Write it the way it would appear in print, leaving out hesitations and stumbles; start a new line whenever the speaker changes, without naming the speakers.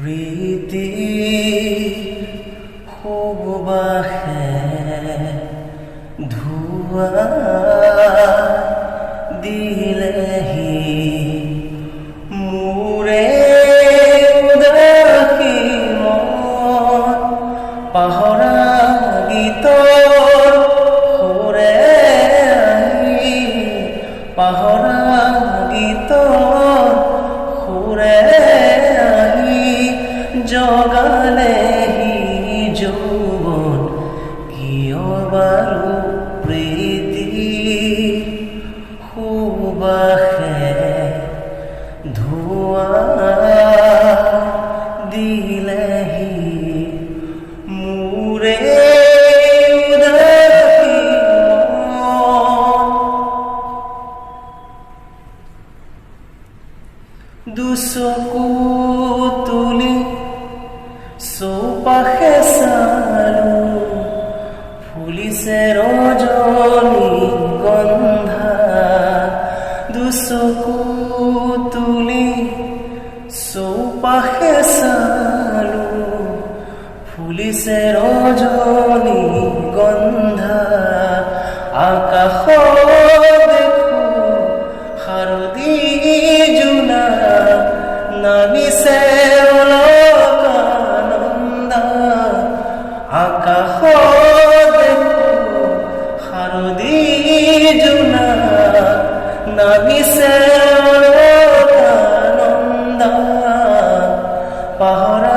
प्रीति खूब बाहे धुआ दिलेही मोरे उदासी मन पाहरा गीतर होरे आही पाहरा गीतर होरे जगालेही যৌবন কিয় বাৰু প্ৰীতি সুবাসে ধোঁৱা দিলেহি মোৰে উদাসী মন দুচকু তুলি চৌপাশে চালো ফুলিছে ৰজনী গন্ধা দুচকু তুলি চৌপাশে চালো ফুলিছে ৰজনী গন্ধা আকাশত দেখো শাৰদী জোনা নামিছে আকাশত দেখো শাৰদী জোনা নামিছে অলকানন্দা পাহৰা